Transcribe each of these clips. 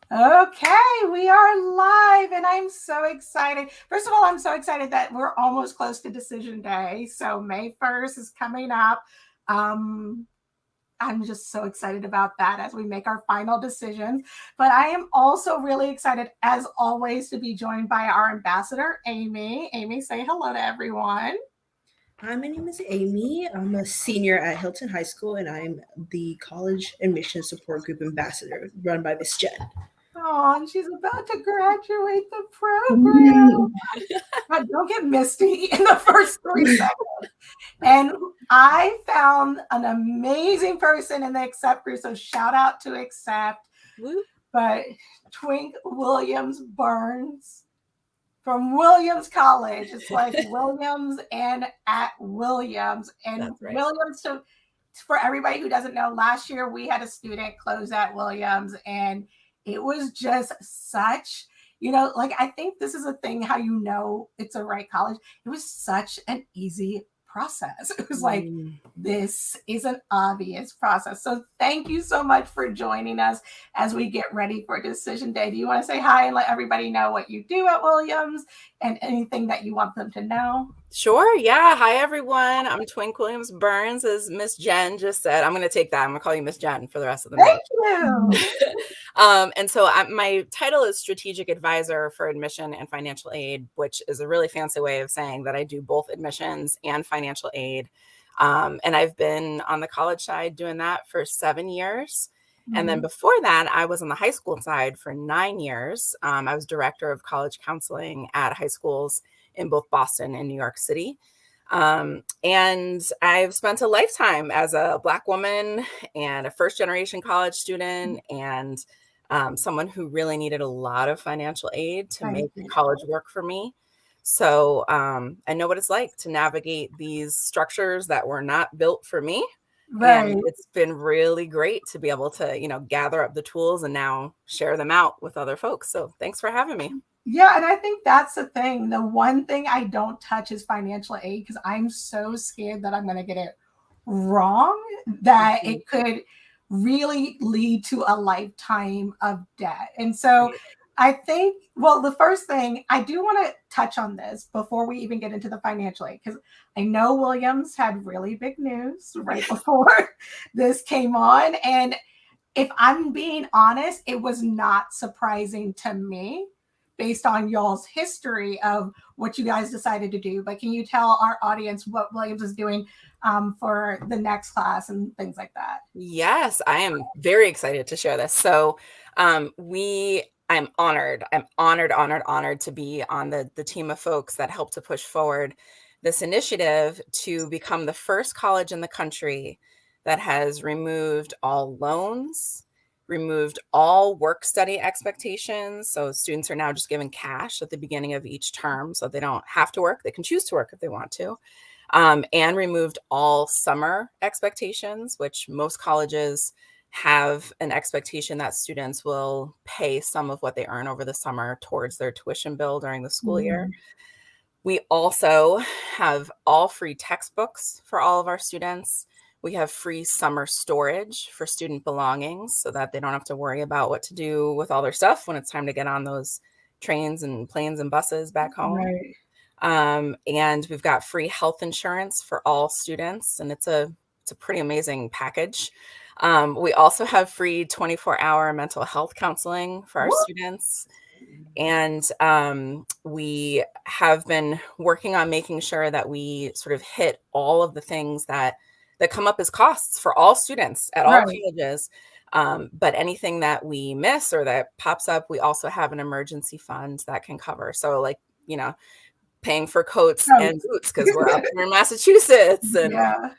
Okay, we are live and I'm so excited. First of all, I'm so excited that we're almost close to decision day. So May 1st is coming up. Um, I'm just so excited about that as we make our final decisions. But I am also really excited, as always, to be joined by our ambassador, Amy. Amy, say hello to everyone. Hi, my name is Amy. I'm a senior at Hilton High School, and I'm the College Admission Support Group Ambassador run by Miss Jen. Oh, and she's about to graduate the program. God, don't get misty in the first 3 seconds. And I found an amazing person in the Accept group. So shout out to Accept. Woo. But Twink Williams Burns from Williams College. It's like Williams and at Williams. And That's right. Williams, so for everybody who doesn't know, last year we had a student close at Williams, and it was just such, like I think this is a thing how it's a right college. It was such an easy process. It was like, this is an obvious process. So thank you so much for joining us as we get ready for decision day. Do you want to say hi and let everybody know what you do at Williams and anything that you want them to know? Sure. Yeah. Hi, everyone. I'm Twink Williams Burns, as Miss Jen just said. I'm going to take that. I'm going to call you Miss Jen for the rest of the Thank you. And so my title is Strategic Advisor for Admission and Financial Aid, which is a really fancy way of saying that I do both admissions and financial aid. And I've been on the college side doing that for 7 years. And then before that, I was on the high school side for 9 years. I was director of college counseling at high schools in both Boston and New York City. And I've spent a lifetime as a Black woman and a first-generation college student and someone who really needed a lot of financial aid to make college work for me. So I know what it's like to navigate these structures that were not built for me. Right. And it's been really great to be able to, gather up the tools and now share them out with other folks. So thanks for having me. Yeah, and I think that's the thing. The one thing I don't touch is financial aid because I'm so scared that I'm going to get it wrong, that it could really lead to a lifetime of debt. And so I think, well, the first thing I do want to touch on this before we even get into the financial aid, because I know Williams had really big news right before this came on. And if I'm being honest, it was not surprising to me based on y'all's history of what you guys decided to do. But can you tell our audience what Williams is doing for the next class and things like that? Yes, I am very excited to share this. So I'm honored to be on the team of folks that helped to push forward this initiative to become the first college in the country that has removed all loans, removed all work study expectations. So students are now just given cash at the beginning of each term, so they don't have to work. They can choose to work if they want to. And removed all summer expectations, which most colleges have an expectation that students will pay some of what they earn over the summer towards their tuition bill during the school year. We also have all free textbooks for all of our students. We have free summer storage for student belongings so that they don't have to worry about what to do with all their stuff when it's time to get on those trains and planes and buses back home. Right. And we've got free health insurance for all students, and it's a pretty amazing package. We also have free 24-hour mental health counseling for our students. And we have been working on making sure that we sort of hit all of the things that come up as costs for all students at all colleges. But anything that we miss or that pops up, we also have an emergency fund that can cover. So like, paying for coats and boots because we're up here in Massachusetts. And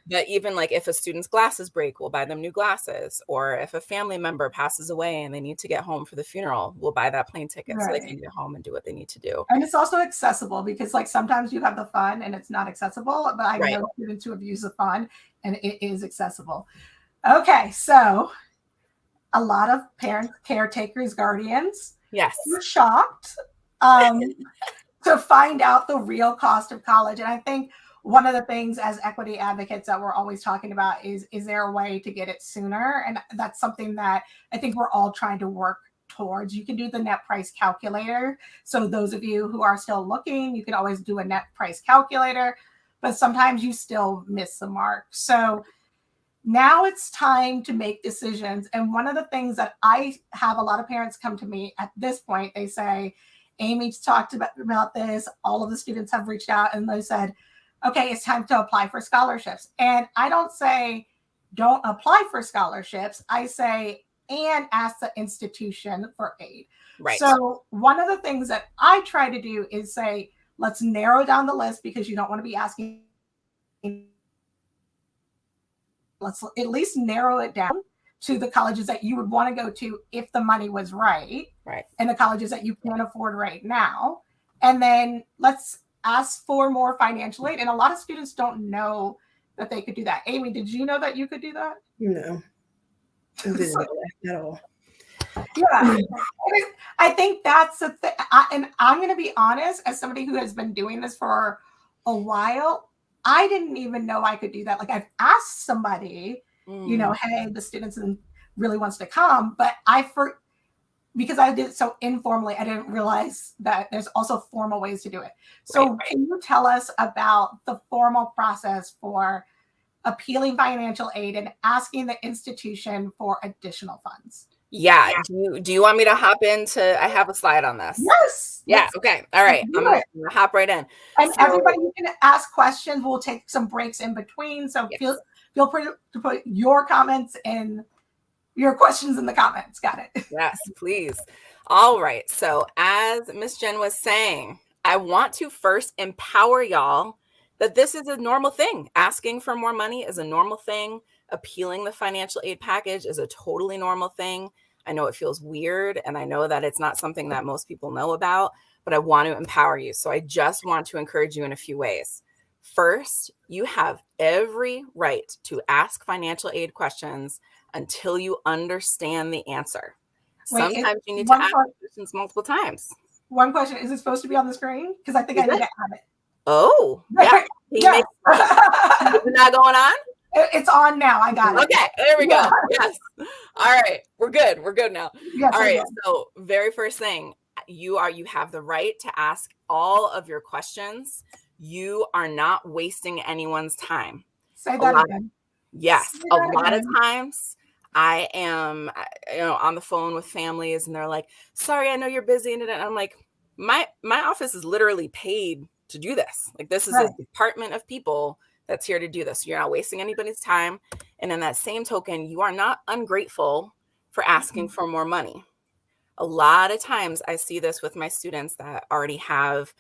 but even like if a student's glasses break, we'll buy them new glasses. Or if a family member passes away and they need to get home for the funeral, we'll buy that plane ticket so they can get home and do what they need to do. And it's also accessible because like sometimes you have the fund and it's not accessible, but I know students who have used the fund and it is accessible. Okay, so a lot of parents, caretakers, guardians, were shocked to find out the real cost of college. And I think one of the things as equity advocates that we're always talking about is there a way to get it sooner? And that's something that I think we're all trying to work towards, you can do the net price calculator. So those of you who are still looking, you can always do a net price calculator, but sometimes you still miss the mark. So now it's time to make decisions. And one of the things that I have a lot of parents come to me at this point, they say, Amy's talked about this. All of the students have reached out and they said, okay, it's time to apply for scholarships. And I don't say, don't apply for scholarships. I say, and ask the institution for aid. Right. So one of the things that I try to do is say, let's narrow down the list, because you don't want to be asking. Let's at least narrow it down to the colleges that you would want to go to if the money was right. Right. And the colleges that you can't afford right now. And then let's ask for more financial aid. And a lot of students don't know that they could do that. Amy, did you know that you could do that? No, I didn't know that at all. Yeah. I think that's the thing. And I'm going to be honest, as somebody who has been doing this for a while, I didn't even know I could do that. Like, I've asked somebody, hey, the students really wants to come, but because I did it so informally, I didn't realize that there's also formal ways to do it. So right. Can you tell us about the formal process for appealing financial aid and asking the institution for additional funds? Yeah. Do you want me to hop into, I have a slide on this. Yes. Yeah. Okay. All right. I'm going to hop right in. And everybody, you can ask questions. We'll take some breaks in between. So feel free to put your comments in, your questions in the comments. Got it. Yes, please. All right. So as Miss Jen was saying, I want to first empower y'all that this is a normal thing. Asking for more money is a normal thing. Appealing the financial aid package is a totally normal thing. I know it feels weird, and I know that it's not something that most people know about, but I want to empower you. So I just want to encourage you in a few ways. First, you have every right to ask financial aid questions until you understand the answer. Sometimes you need to ask questions multiple times. One question, is it supposed to be on the screen? Because I think I need to have it. Oh, yeah. Yeah. Is it not going on? It's on now. I got it. Okay, there we go. Yes. All right. We're good. We're good now. Yes, all right. So very first thing, you have the right to ask all of your questions. You are not wasting anyone's time. Say that again. Yes. A lot of times I am, on the phone with families and they're like, sorry, I know you're busy. And I'm like, my office is literally paid to do this. Like, this is a department of people that's here to do this. You're not wasting anybody's time. And in that same token, you are not ungrateful for asking for more money. A lot of times I see this with my students that already have,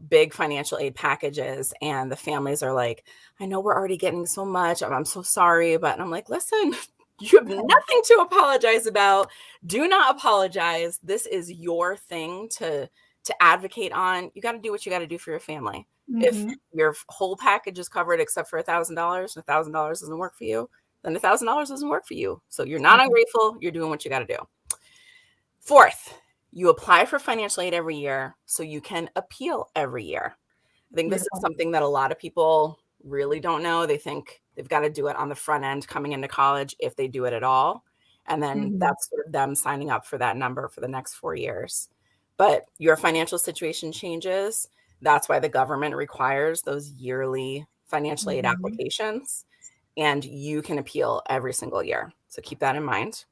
big financial aid packages, and the families are like, I know we're already getting so much. I'm so sorry. But I'm like, listen, you have nothing to apologize about. Do not apologize. This is your thing to advocate on. You got to do what you got to do for your family. Mm-hmm. If your whole package is covered except for $1,000, and $1,000 doesn't work for you, then $1,000 doesn't work for you. So you're not ungrateful. You're doing what you got to do. Fourth, you apply for financial aid every year so you can appeal every year. I think this is something that a lot of people really don't know. They think they've got to do it on the front end coming into college, if they do it at all. And then that's sort of them signing up for that number for the next 4 years. But your financial situation changes. That's why the government requires those yearly financial aid applications, and you can appeal every single year. So keep that in mind.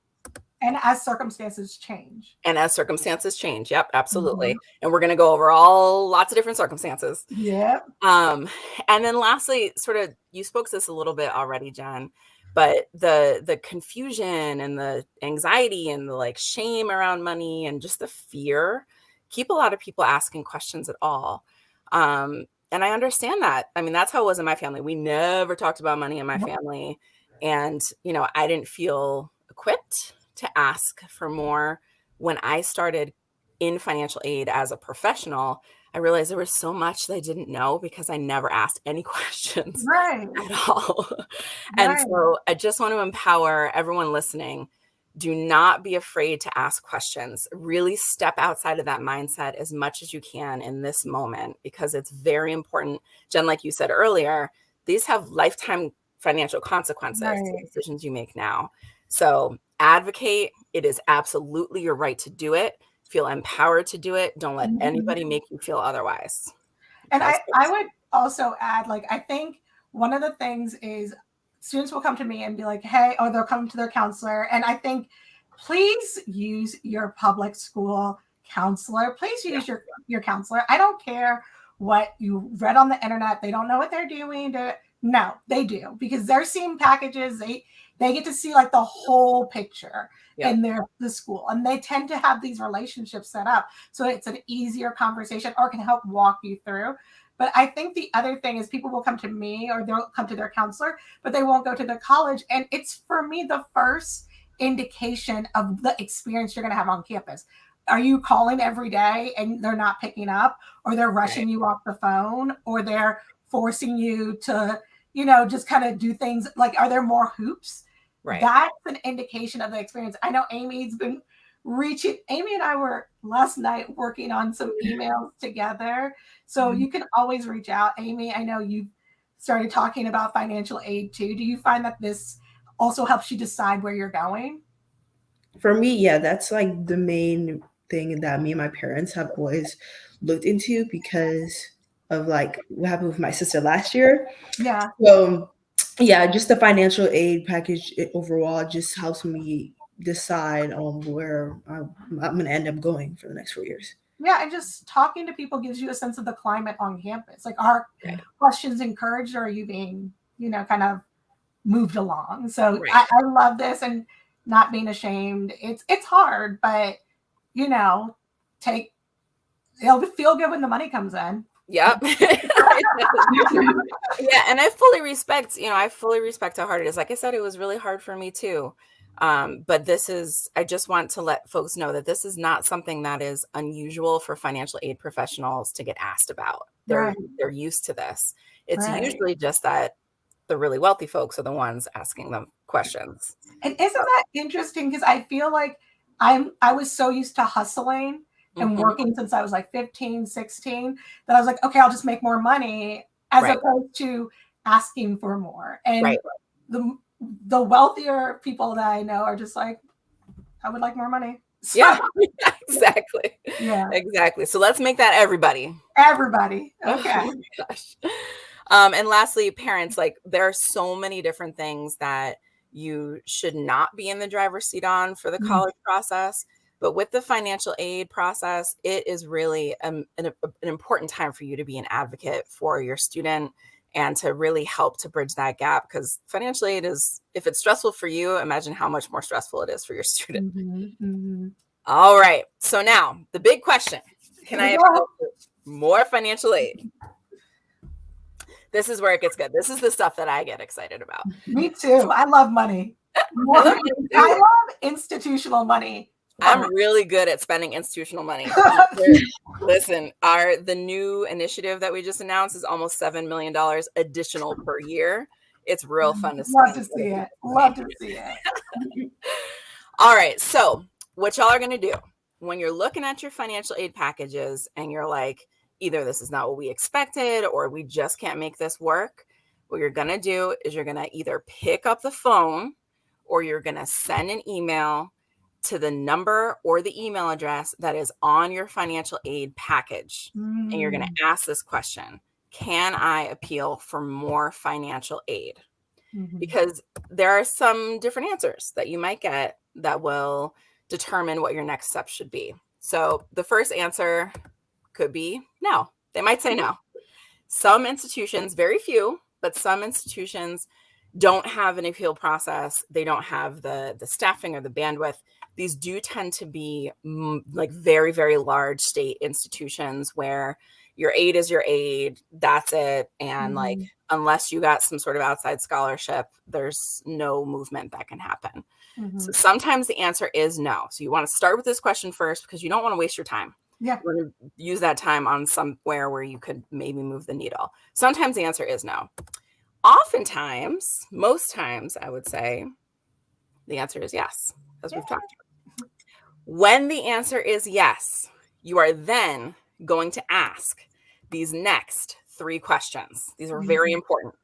And as circumstances change. Yep, absolutely. And we're going to go over lots of different circumstances. Yep. And then lastly, sort of, you spoke to this a little bit already, Jen, but the confusion and the anxiety and the shame around money and just the fear keep a lot of people asking questions at all. And I understand that. I mean, that's how it was in my family. We never talked about money in my family. And, I didn't feel equipped to ask for more. When I started in financial aid as a professional, I realized there was so much that I didn't know because I never asked any questions at all. And so I just want to empower everyone listening. Do not be afraid to ask questions. Really step outside of that mindset as much as you can in this moment, because it's very important. Jen, like you said earlier, these have lifetime financial consequences to decisions you make now. So advocate. It is absolutely your right to do it. Feel empowered to do it. Don't let anybody make you feel otherwise. And I would also add, like, I think one of the things is students will come to me and be like, hey, or they'll come to their counselor. And I think, please use your public school counselor. Please use your counselor. I don't care what you read on the internet. They don't know what they're doing. No, they do, because they're seeing packages. They get to see like the whole picture in the school, and they tend to have these relationships set up, so it's an easier conversation or can help walk you through. But I think the other thing is people will come to me or they'll come to their counselor, but they won't go to the college. And it's, for me, the first indication of the experience you're going to have on campus. Are you calling every day and they're not picking up, or they're rushing you off the phone, or they're forcing you to, just kind of do things like, are there more hoops? Right. That's an indication of the experience. I know Amy's been Amy and I were last night working on some emails together. So you can always reach out. Amy, I know you started talking about financial aid too. Do you find that this also helps you decide where you're going? For me, yeah, that's like the main thing that me and my parents have always looked into, because of like what happened with my sister last year. Yeah. So yeah, just the financial aid package overall just helps me decide on where I'm going to end up going for the next 4 years. Yeah, and just talking to people gives you a sense of the climate on campus. Like, are questions encouraged, or are you being, kind of moved along? So I love this, and not being ashamed. It's hard, but it'll feel good when the money comes in. Yep. Yeah, and I fully respect how hard it is. Like I said, it was really hard for me too. But I just want to let folks know that this is not something that is unusual for financial aid professionals to get asked about. They're used to this. It's usually just that the really wealthy folks are the ones asking them questions. And isn't that interesting? Because I feel like I was so used to hustling and working since I was like 15, 16, that I was like, okay, I'll just make more money, as opposed to asking for more. And the wealthier people that I know are just like, I would like more money. So, yeah, exactly. Yeah, exactly. So let's make that everybody. Everybody. Okay. Oh my gosh. And lastly, parents, like, there are so many different things that you should not be in the driver's seat on for the college process. But with the financial aid process, it is really an important time for you to be an advocate for your student and to really help to bridge that gap, because financial aid is, if it's stressful for you, imagine how much more stressful it is for your student. All right. So now the big question, can I have more financial aid? This is where it gets good. This is the stuff that I get excited about. Me too. I love money. I love institutional money. I'm really good at spending institutional money. Listen, the new initiative that we just announced is almost $7 million additional per year. It's real fun to spend. Love to see it. Love to see it. All right. So what y'all are going to do when you're looking at your financial aid packages and you're like, either this is not what we expected or we just can't make this work, what you're going to do is you're going to either pick up the phone or you're going to send an email to the number or the email address that is on your financial aid package. And you're going to ask this question: can I appeal for more financial aid? Because there are some different answers that you might get that will determine what your next step should be. So the first answer could be no. They might say no. Some institutions, very few, but some institutions don't have an appeal process. They don't have the staffing or the bandwidth. These do tend to be like very, very large state institutions where your aid is your aid. That's it. And like, unless you got some sort of outside scholarship, there's no movement that can happen. So sometimes the answer is no. So you want to start with this question first, because you don't want to waste your time. Yeah. You want to use that time on somewhere where you could maybe move the needle. Sometimes the answer is no. Oftentimes, most times, I would say the answer is yes, as we've talked about. When the answer is yes, you are then going to ask these next 3 questions. These are very important.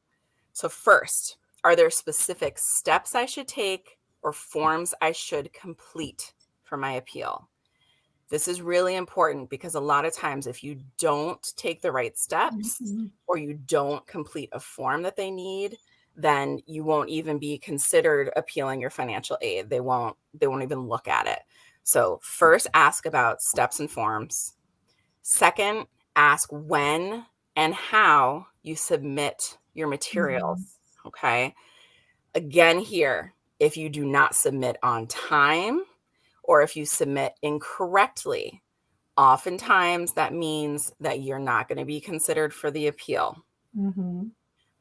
So first, are there specific steps I should take or forms I should complete for my appeal. This is really important because a lot of times if you don't take the right steps or you don't complete a form that they need, then you won't even be considered appealing your financial aid. They won't even look at it. So first, ask about steps and forms. Second, ask when and how you submit your materials. Okay. Again, here, if you do not submit on time or if you submit incorrectly, oftentimes that means that you're not going to be considered for the appeal.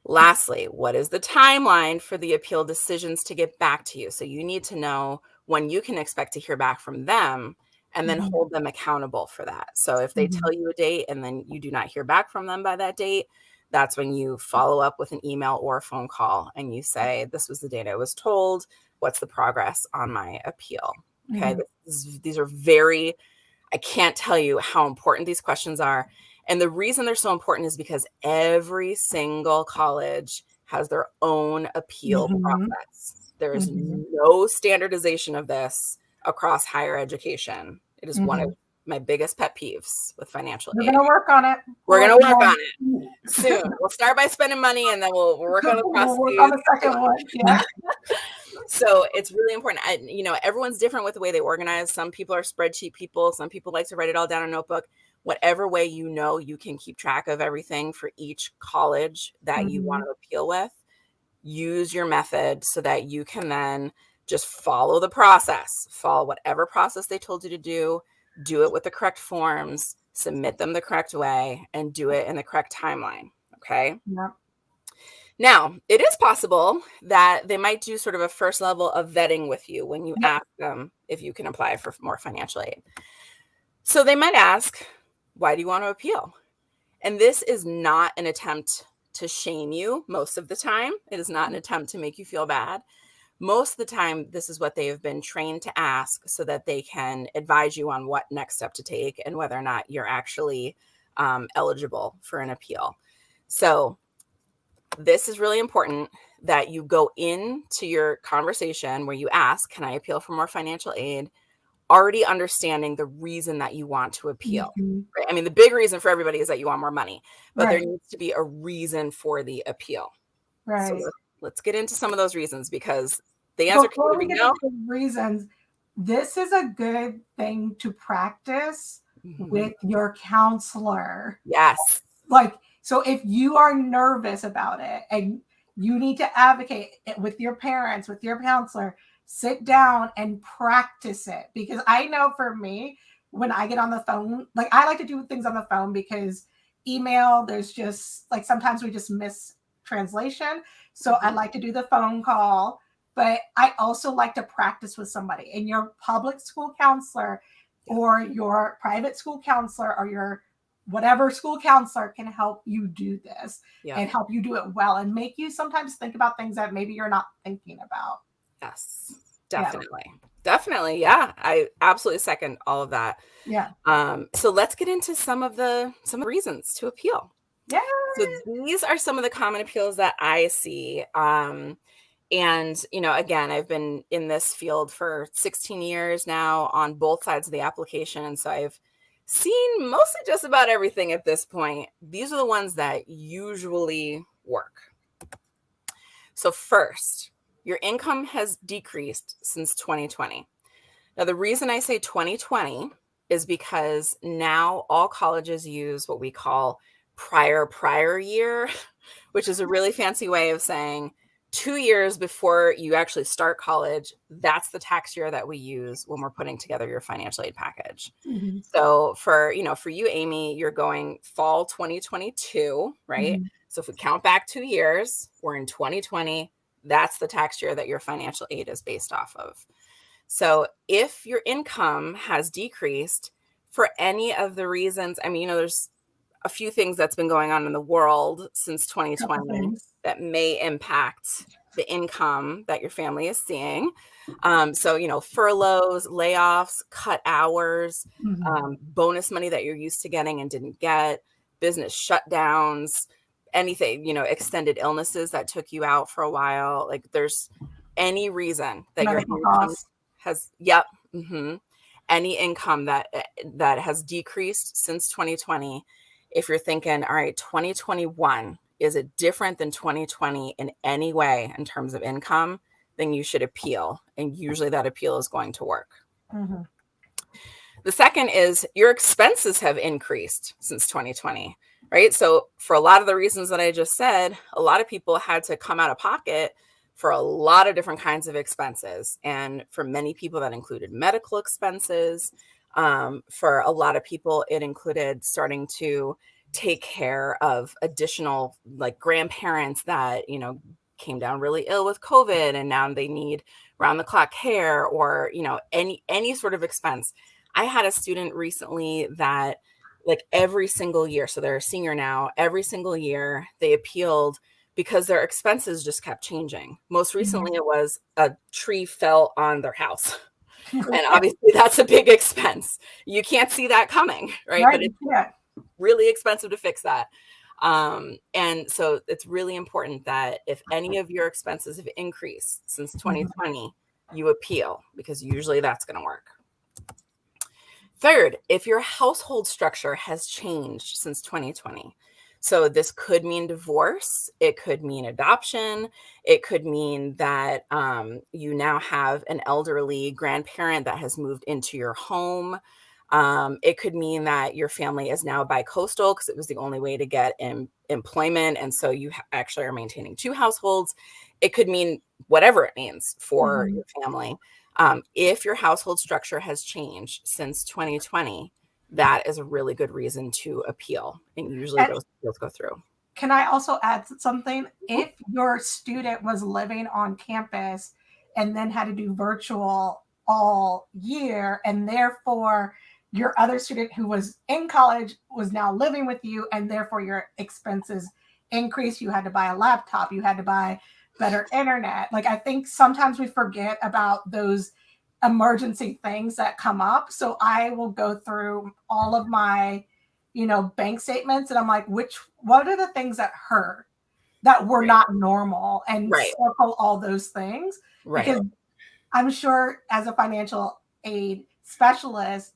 Lastly, what is the timeline for the appeal decisions to get back to you? So you need to know when you can expect to hear back from them and then hold them accountable for that. So if they tell you a date and then you do not hear back from them by that date, that's when you follow up with an email or a phone call and you say, this was the date I was told. What's the progress on my appeal? Okay. These are I can't tell you how important these questions are. And the reason they're so important is because every single college has their own appeal process. There is no standardization of this across higher education. It is one of my biggest pet peeves with financial aid. We're going to work on it. We're going to work on it soon. We'll start by spending money and then we'll work on the process. We'll work on the second one. Yeah. So it's really important. Everyone's different with the way they organize. Some people are spreadsheet people. Some people like to write it all down in a notebook. Whatever way you can keep track of everything for each college that you want to appeal with, use your method so that you can then just follow the process, follow whatever process they told you to do it with the correct forms, submit them the correct way, and do it in the correct timeline. Okay. Yeah. Now, it is possible that they might do sort of a first level of vetting with you when you ask them if you can apply for more financial aid. So they might ask, why do you want to appeal? And this is not an attempt to shame you most of the time. It is not an attempt to make you feel bad. Most of the time, this is what they have been trained to ask so that they can advise you on what next step to take and whether or not you're actually eligible for an appeal. So this is really important that you go into your conversation where you ask, can I appeal for more financial aid? Already understanding the reason that you want to appeal. Right? I mean, the big reason for everybody is that you want more money, but there needs to be a reason for the appeal. Right. So let's get into some of those reasons because the answer Before we can be get no. into reasons, this is a good thing to practice with your counselor. Yes. So if you are nervous about it and you need to advocate it with your parents, with your counselor, sit down and practice it. Because I know for me, when I get on the phone, I like to do things on the phone because email, there's just sometimes we just miss translation. So I like to do the phone call, but I also like to practice with somebody. And your public school counselor or your private school counselor or your whatever school counselor can help you do this and help you do it well and make you sometimes think about things that maybe you're not thinking about. Yes, definitely. Yeah. Definitely. Yeah. I absolutely second all of that. Yeah. So let's get into some of the reasons to appeal. Yeah. So these are some of the common appeals that I see. And, again, I've been in this field for 16 years now on both sides of the application. And so I've seen mostly just about everything at this point. These are the ones that usually work. So first, your income has decreased since 2020. Now, the reason I say 2020 is because now all colleges use what we call prior year, which is a really fancy way of saying 2 years before you actually start college. That's the tax year that we use when we're putting together your financial aid package. Mm-hmm. So for you, Amy, you're going fall 2022, right? Mm-hmm. So if we count back 2 years, we're in 2020. That's the tax year that your financial aid is based off of. So if your income has decreased for any of the reasons, there's a few things that's been going on in the world since 2020 that may impact the income that your family is seeing. So, furloughs, layoffs, cut hours, bonus money that you're used to getting and didn't get, business shutdowns, anything, extended illnesses that took you out for a while. There's any reason that your Medical income costs. has, any income that has decreased since 2020, if you're thinking, all right, 2021, is it different than 2020 in any way in terms of income, then you should appeal. And usually that appeal is going to work. Mm-hmm. The second is your expenses have increased since 2020, right? So for a lot of the reasons that I just said, a lot of people had to come out of pocket for a lot of different kinds of expenses. And for many people, that included medical expenses. For a lot of people, it included starting to take care of additional like grandparents that, you know, came down really ill with COVID and now they need round the clock care, or, you know, any sort of expense. I had a student recently that like every single year, so they're a senior now, every single year they appealed because their expenses just kept changing. Most recently, it was a tree fell on their house. And obviously that's a big expense. You can't see that coming, right? But it's really expensive to fix that. And so it's really important that if any of your expenses have increased since 2020, you appeal, because usually that's going to work. Third, if your household structure has changed since 2020, so this could mean divorce, it could mean adoption, it could mean that you now have an elderly grandparent that has moved into your home. It could mean that your family is now bi-coastal because it was the only way to get employment, and so you actually are maintaining two households. It could mean whatever it means for your family. If your household structure has changed since 2020, that is a really good reason to appeal. And usually those appeals go through. Can I also add something? If your student was living on campus and then had to do virtual all year, and therefore your other student who was in college was now living with you, and therefore your expenses increased, you had to buy a laptop, you had to buy better internet. Like, I think sometimes we forget about those emergency things that come up. So I will go through all of my, bank statements, and I'm like, what are the things that hurt that were not normal, and circle all those things. Because I'm sure as a financial aid specialist,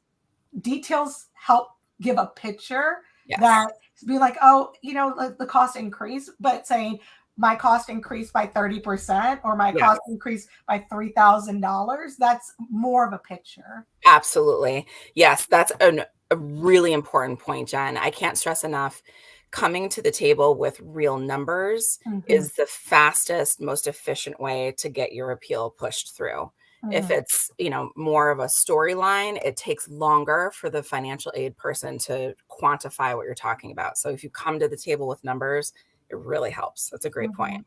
details help give a picture that be like, oh, the cost increased, but saying my cost increased by 30% or my cost increased by $3,000, that's more of a picture. Absolutely. Yes, that's a really important point, Jen. I can't stress enough. Coming to the table with real numbers is the fastest, most efficient way to get your appeal pushed through. If it's, more of a storyline, it takes longer for the financial aid person to quantify what you're talking about. So if you come to the table with numbers, it really helps. That's a great point.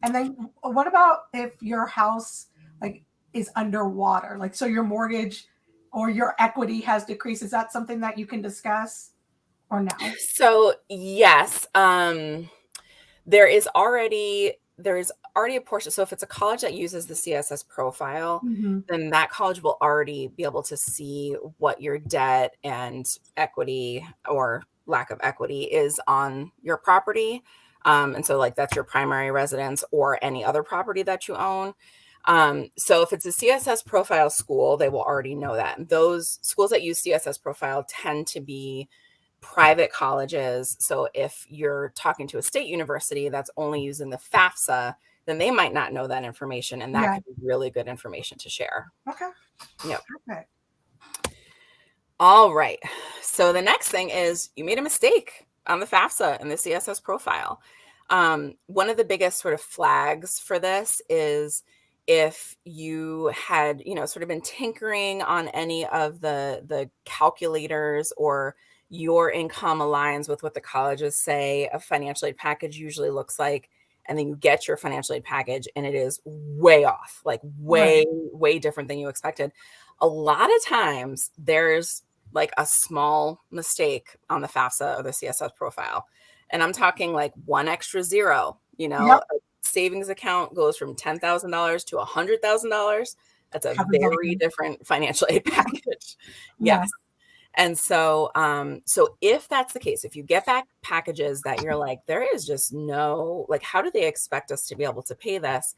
And then what about if your house is underwater? So your mortgage or your equity has decreased. Is that something that you can discuss or no? So yes, there is already a portion. So if it's a college that uses the CSS profile, then that college will already be able to see what your debt and equity or lack of equity is on your property. And so that's your primary residence or any other property that you own. So if it's a CSS profile school, they will already know that. Those schools that use CSS profile tend to be private colleges. So if you're talking to a state university that's only using the FAFSA, then they might not know that information, and that could be really good information to share. Okay. Yep. Perfect. All right. So the next thing is you made a mistake on the FAFSA and the CSS profile. One of the biggest sort of flags for this is if you had, sort of been tinkering on any of the calculators, or your income aligns with what the colleges say a financial aid package usually looks like, and then you get your financial aid package and it is way off, way different than you expected. A lot of times there's a small mistake on the FAFSA or the CSS profile. And I'm talking one extra zero, a savings account goes from $10,000 to $100,000. That's a very different financial aid package. Yes. And so, so if that's the case, if you get back packages that you're there is just no, how do they expect us to be able to pay this?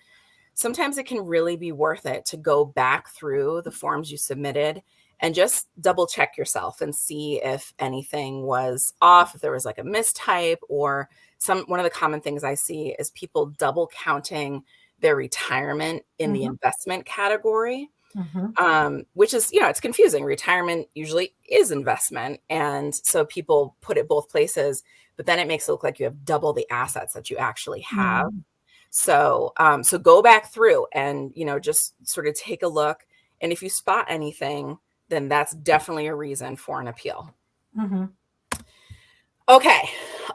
sometimes it can really be worth it to go back through the forms you submitted and just double check yourself and see if anything was off, if there was like a mistype, or one of the common things I see is people double counting their retirement in the investment category, which is, it's confusing. Retirement usually is investment. And so people put it both places, but then it makes it look like you have double the assets that you actually have. So, so go back through and, just sort of take a look. And if you spot anything, then that's definitely a reason for an appeal. Okay.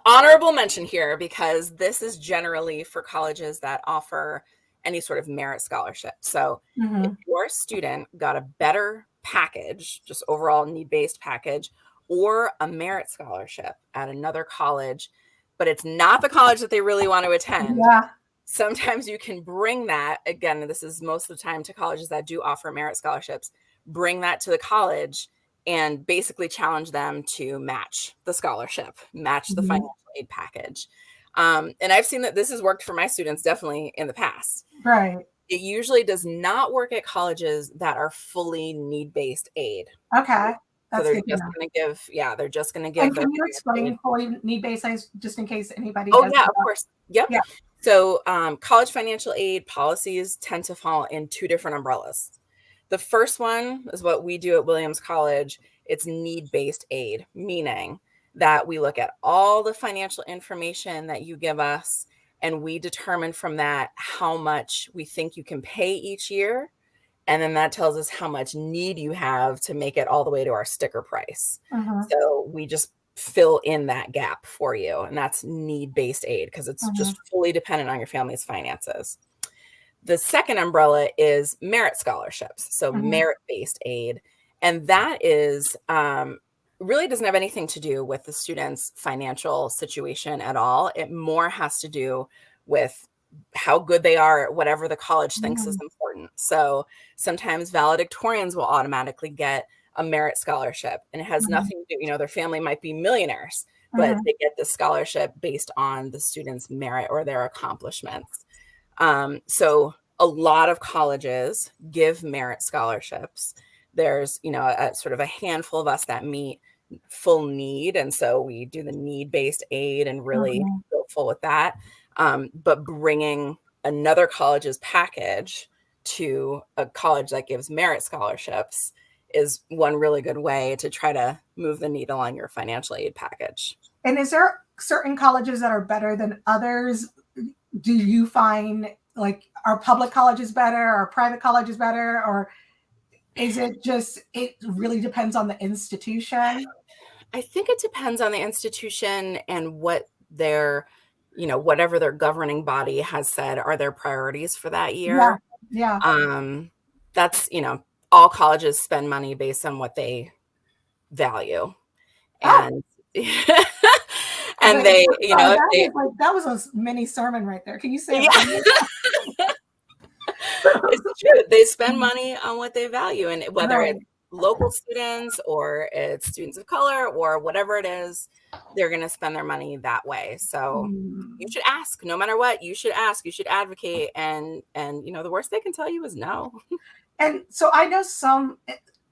Honorable mention here, because this is generally for colleges that offer any sort of merit scholarship. So if your student got a better package, just overall need-based package, or a merit scholarship at another college, but it's not the college that they really want to attend, sometimes you can bring that, again, this is most of the time to colleges that do offer merit scholarships, bring that to the college and basically challenge them to match the scholarship, match the financial aid package. And I've seen that this has worked for my students definitely in the past. Right. It usually does not work at colleges that are fully need-based aid. Okay. So they're just going to give, they're just going to give. And can you explain fully need-based aid just in case anybody? Oh, yeah, of course. Yep. Yeah. So college financial aid policies tend to fall in two different umbrellas. The first one is what we do at Williams College. It's need-based aid, meaning that we look at all the financial information that you give us, and we determine from that how much we think you can pay each year. And then that tells us how much need you have to make it all the way to our sticker price. So we just fill in that gap for you. And that's need-based aid because it's just fully dependent on your family's finances. The second umbrella is merit scholarships. So merit-based aid. And that is really doesn't have anything to do with the student's financial situation at all. It more has to do with how good they are at whatever the college thinks is important. So sometimes valedictorians will automatically get a merit scholarship, and it has nothing to do, their family might be millionaires, but they get this scholarship based on the student's merit or their accomplishments. So a lot of colleges give merit scholarships. There's, a sort of a handful of us that meet full need. And so we do the need-based aid and really go full with that. But bringing another college's package to a college that gives merit scholarships is one really good way to try to move the needle on your financial aid package. And is there certain colleges that are better than others? Do you find like are public colleges better or private colleges better, or is it just, it really depends on the institution? I think it depends on the institution and what their, whatever their governing body has said are their priorities for that year. That's, all colleges spend money based on what they value. And and they, that was a mini sermon right there. Can you say It's true. They spend money on what they value, and whether it's local students or it's students of color or whatever it is, they're going to spend their money that way. So you should ask, no matter what. You should ask. You should advocate, and the worst they can tell you is no. And so I know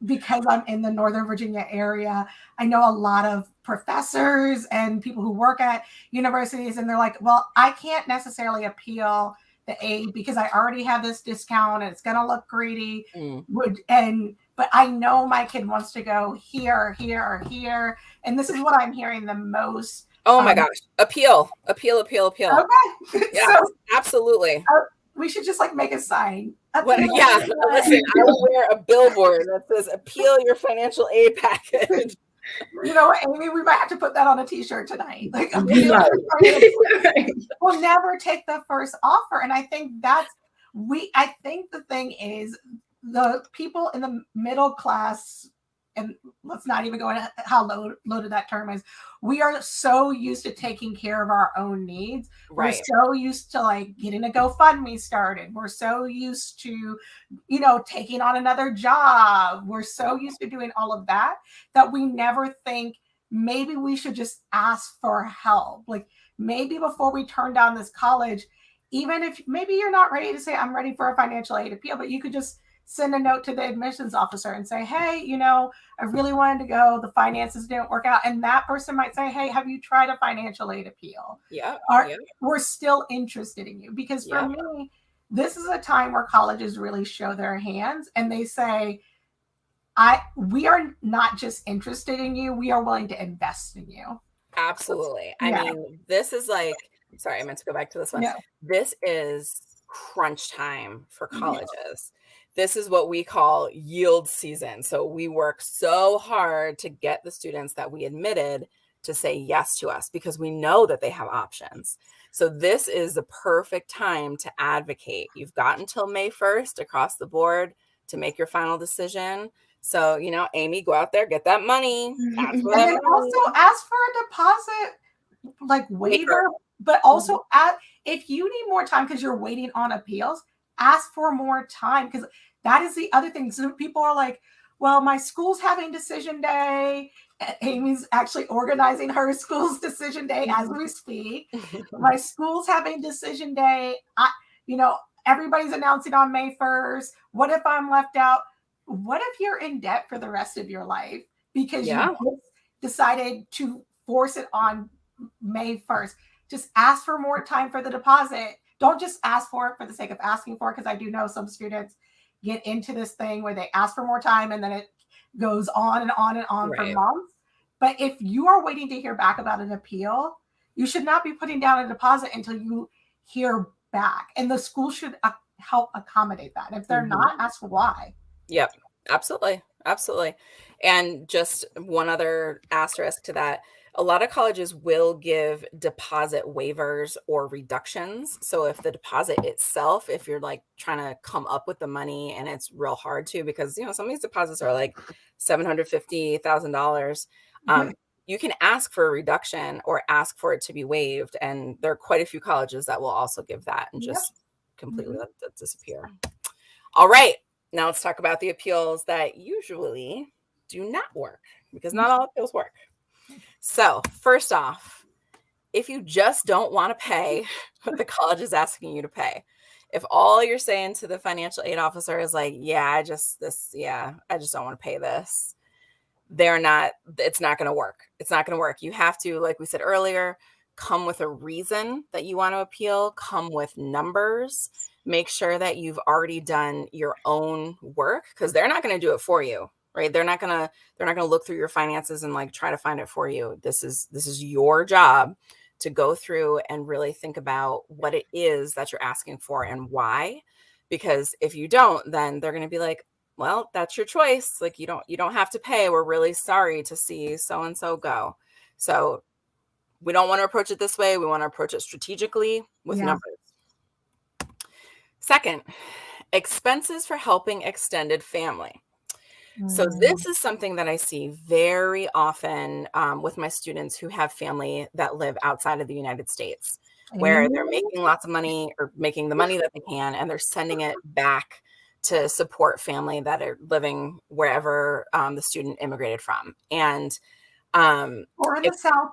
because I'm in the Northern Virginia area, I know a lot of professors and people who work at universities, and they're like, well, I can't necessarily appeal the aid because I already have this discount and it's going to look greedy. But I know my kid wants to go here, here, or here. And this is what I'm hearing the most. Oh my gosh. Appeal. Okay. Yeah, so, absolutely. We should just make a sign. Listen, I will wear a billboard that says appeal your financial aid package. Amy, we might have to put that on a t-shirt tonight. We'll never take the first offer. And I think I think the thing is the people in the middle class, and let's not even go into how loaded that term is. We are so used to taking care of our own needs. Right. We're so used to getting a GoFundMe started. We're so used to, taking on another job. We're so used to doing all of that we never think maybe we should just ask for help. Maybe before we turn down this college, even if maybe you're not ready to say, I'm ready for a financial aid appeal, but you could just send a note to the admissions officer and say, hey, you know, I really wanted to go. The finances didn't work out. And that person might say, hey, have you tried a financial aid appeal? Yeah. We're still interested in you. Because for me, this is a time where colleges really show their hands and they say, we are not just interested in you, we are willing to invest in you. Absolutely. I mean, this is like, sorry, I meant to go back to this one. Yeah. This is crunch time for colleges. This is what we call yield season. So we work so hard to get the students that we admitted to say yes to us because we know that they have options. So this is the perfect time to advocate. You've got until May 1st across the board to make your final decision. So, you know, Amy, go out there, get that money. And then also ask for a deposit, like waiver, but also if you need more time because you're waiting on appeals, ask for more time, because that is the other thing. So people are like, well, my school's having decision day. Amy's actually organizing her school's decision day as we speak. My school's having decision day. You know, everybody's announcing on May 1st. What if I'm left out? What if you're in debt for the rest of your life because you decided to force it on May 1st? Just ask for more time for the deposit. Don't just ask for it for the sake of asking for it, because I do know some students get into this thing where they ask for more time and then it goes on and on and on for months. But if you are waiting to hear back about an appeal, you should not be putting down a deposit until you hear back. And the school should help accommodate that. If they're not, ask why. Yep, absolutely. Absolutely. And just one other asterisk to that, a lot of colleges will give deposit waivers or reductions. So if the deposit itself, if you're like trying to come up with the money and it's real hard to, because, you know, some of these deposits are like $750,000, you can ask for a reduction or ask for it to be waived. And there are quite a few colleges that will also give that and just completely let that disappear. All right. Now let's talk about the appeals that usually do not work, because not all appeals work. So first off, if you just don't want to pay what the college is asking you to pay, if all you're saying to the financial aid officer is like, I just don't want to pay this, it's not going to work. It's not going to work. You have to, like we said earlier, come with a reason that you want to appeal, come with numbers, make sure that you've already done your own work, because they're not going to do it for you, right? They're not going to look through your finances and like try to find it for you. This is your job to go through and really think about what it is that you're asking for and why. Because if you don't, then they're going to be like, well, that's your choice. Like you don't have to pay. We're really sorry to see so-and-so go. So we don't want to approach it this way. We want to approach it strategically with numbers. Second, expenses for helping extended family. So this is something that I see very often with my students who have family that live outside of the United States, where they're making lots of money or making the money that they can, and they're sending it back to support family that are living wherever the student immigrated from. And or in the South.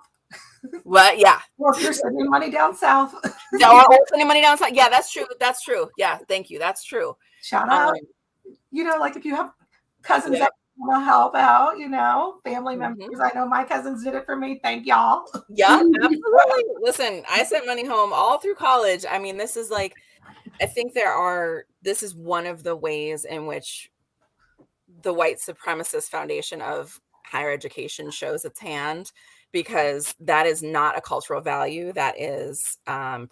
Well, yeah. Or if you're sending money down south. Or sending money down south. Yeah, that's true. That's true. Yeah, thank you. That's true. Shout out. You know, like if you have cousins that want to help out, you know, family members. I know my cousins did it for me. Thank y'all. Yeah, absolutely. Listen, I sent money home all through college. I mean, this is like, I think this is one of the ways in which the white supremacist foundation of higher education shows its hand, because that is not a cultural value that is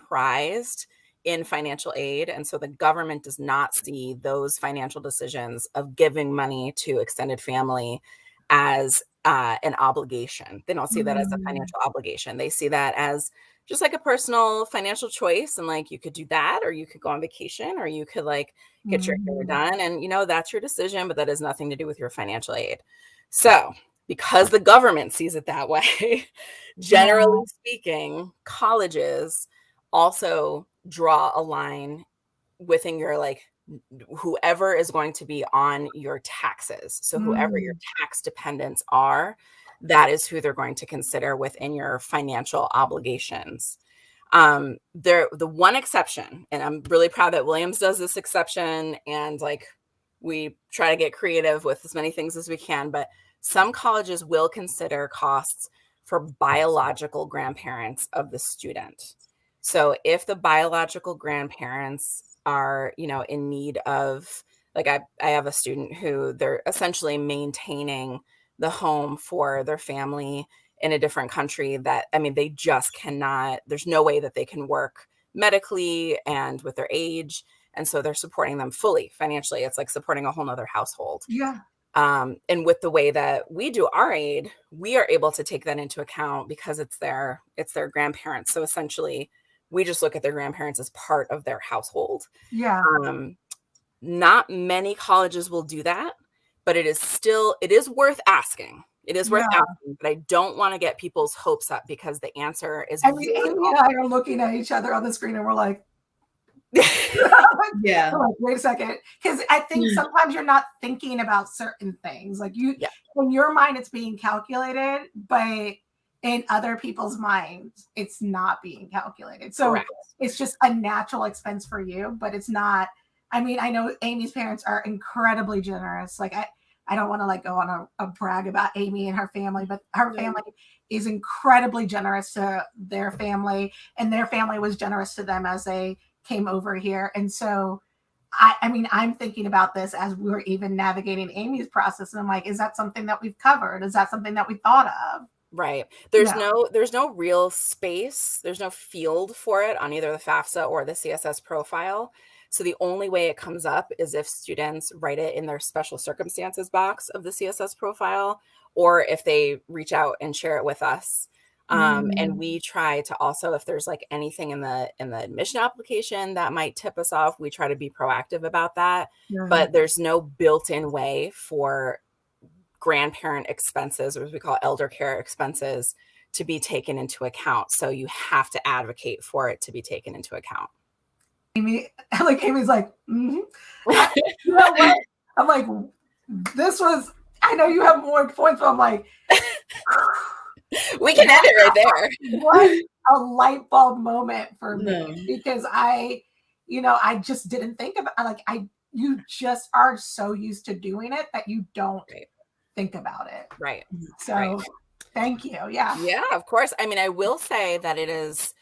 prized in financial aid. And so the government does not see those financial decisions of giving money to extended family as an obligation. They don't see that as a financial obligation. They see that as just like a personal financial choice. And like, you could do that, or you could go on vacation, or you could like get your hair done. And, you know, that's your decision, but that has nothing to do with your financial aid. So because the government sees it that way, generally speaking, colleges also draw a line within your, like, whoever is going to be on your taxes. So whoever your tax dependents are, that is who they're going to consider within your financial obligations. The one exception, and I'm really proud that Williams does this exception, and like we try to get creative with as many things as we can, but some colleges will consider costs for biological grandparents of the student. So if the biological grandparents are, in need of, like I have a student who they're essentially maintaining the home for their family in a different country that, they just cannot, there's no way that they can work medically and with their age. And so they're supporting them fully financially. It's like supporting a whole nother household. Yeah. And with the way that we do our aid, we are able to take that into account because it's their grandparents. So essentially we just look at their grandparents as part of their household. Yeah. Not many colleges will do that, but it is worth asking. It is worth asking, but I don't want to get people's hopes up because the answer is. Amy and I are looking at each other on the screen and we're like, yeah. Like, wait a second. Because I think sometimes you're not thinking about certain things. Like in your mind, it's being calculated, but in other people's minds, it's not being calculated. So it's just a natural expense for you, but it's not. I know Amy's parents are incredibly generous. Like I don't want to like go on a brag about Amy and her family, but her family is incredibly generous to their family, and their family was generous to them as they came over here. And so I'm thinking about this as we were even navigating Amy's process, and I'm like, is that something that we've covered? Is that something that we thought of? Right. There's no real space. There's no field for it on either the FAFSA or the CSS profile. So the only way it comes up is if students write it in their special circumstances box of the CSS profile, or if they reach out and share it with us. And we try to also, if there's like anything in the admission application that might tip us off, we try to be proactive about that. But there's no built-in way for grandparent expenses, or as we call elder care expenses, to be taken into account. So you have to advocate for it to be taken into account. Amy's like, you know what? I'm like, this was, I know you have more points, but I'm like, we can end it right there. What a light bulb moment for me, because I just didn't think about, you just are so used to doing it that you don't think about it. Right. So thank you. Yeah. Yeah, of course. I will say that it is,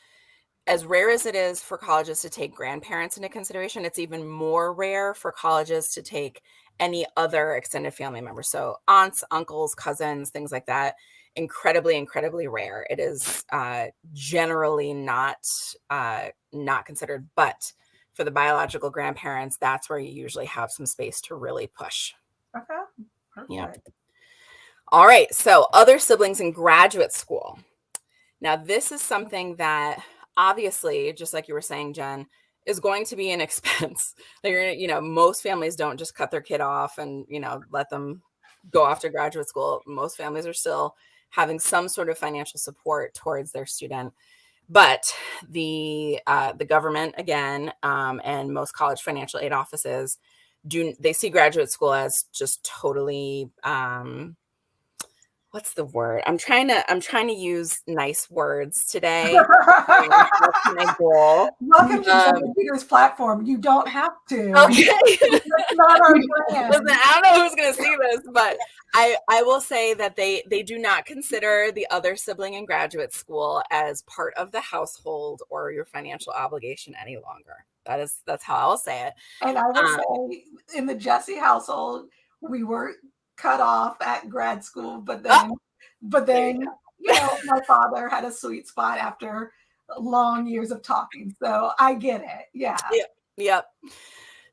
as rare as it is for colleges to take grandparents into consideration, it's even more rare for colleges to take any other extended family members. So aunts, uncles, cousins, things like that. Incredibly, incredibly rare. It is generally not considered. But for the biological grandparents, that's where you usually have some space to really push. Okay. Perfect. Yeah. All right. So other siblings in graduate school. Now, this is something that obviously, just like you were saying, Jen, is going to be an expense. Most families don't just cut their kid off and, let them go off to graduate school. Most families are still having some sort of financial support towards their student. But the government, again, and most college financial aid offices they see graduate school as just totally, what's the word? I'm trying to use nice words today. My goal. Welcome to Peter's platform. You don't have to. Okay. That's not our brand. Listen, I don't know who's going to see this, but I will say that they do not consider the other sibling in graduate school as part of the household or your financial obligation any longer. That's how I'll say it. And I will say, in the Jesse household, we were cut off at grad school, but then my father had a sweet spot after long years of talking, so I get it. Yep.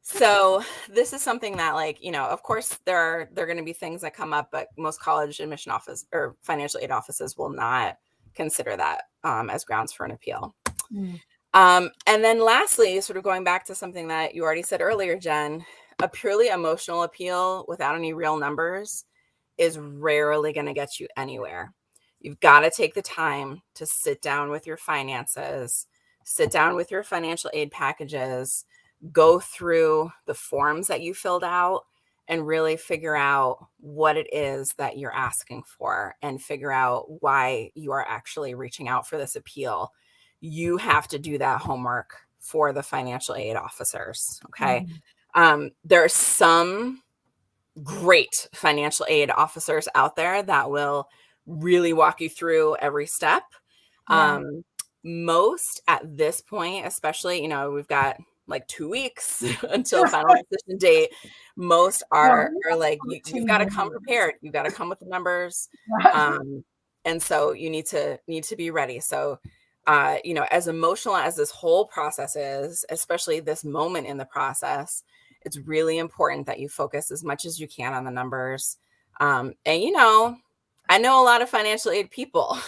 So this is something that, of course there are going to be things that come up, but most college admission office or financial aid offices will not consider that as grounds for an appeal. And then lastly, sort of going back to something that you already said earlier, Jen, a purely emotional appeal without any real numbers is rarely going to get you anywhere. You've got to take the time to sit down with your finances, sit down with your financial aid packages, go through the forms that you filled out, and really figure out what it is that you're asking for and figure out why you are actually reaching out for this appeal. you have to do that homework for the financial aid officers. Okay. There are some great financial aid officers out there that will really walk you through every step. Most at this point, especially, you know, we've got like 2 weeks until final decision date. Most are like, you've got to come prepared. You've got to come with the numbers. And so you need to be ready. So, you know, as emotional as this whole process is, especially this moment in the process, it's really important that you focus as much as you can on the numbers. And, you know, I know a lot of financial aid people.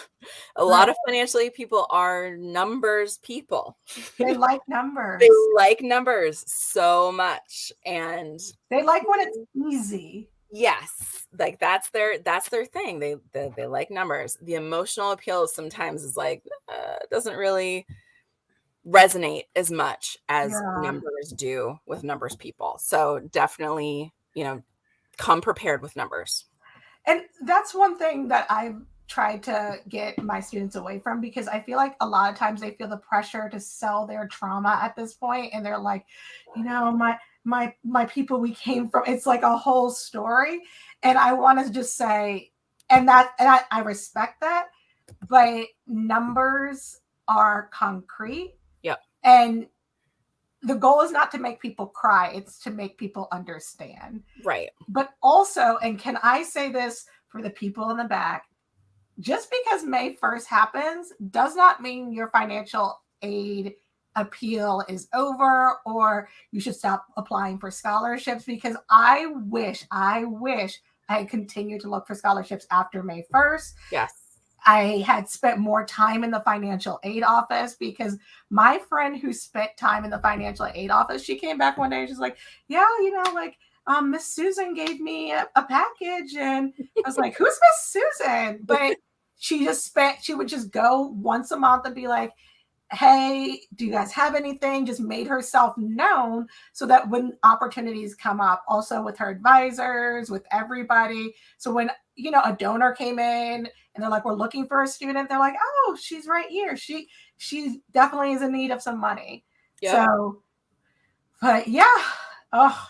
A lot of financial aid people are numbers people. They like numbers. They like numbers so much. And they like when it's easy. Yes. Like that's their thing. They like numbers. The emotional appeal sometimes is like, doesn't really resonate as much as numbers do with numbers people. So definitely, you know, come prepared with numbers. And that's one thing that I've tried to get my students away from, because I feel like a lot of times they feel the pressure to sell their trauma at this point, and they're like, you know, my people we came from, it's like a whole story. And I want to just say, and I respect that, but numbers are concrete. Yep. And the goal is not to make people cry, it's to make people understand. Right. But also, and can I say this for the people in the back, just because May 1st happens does not mean your financial aid appeal is over or you should stop applying for scholarships, because I wish I continued to look for scholarships after May 1st. Yes. I had spent more time in the financial aid office, because my friend who spent time in the financial aid office, she came back one day and she's like, yeah, you know, like, Miss Susan gave me a package. And I was like, who's Miss Susan? But she would just go once a month and be like, hey, do you guys have anything? Just made herself known so that when opportunities come up, also with her advisors, with everybody. So when, you know, a donor came in and they're like, we're looking for a student, they're like, oh, she's right here. She definitely is in need of some money. Yep. So, but yeah. Oh,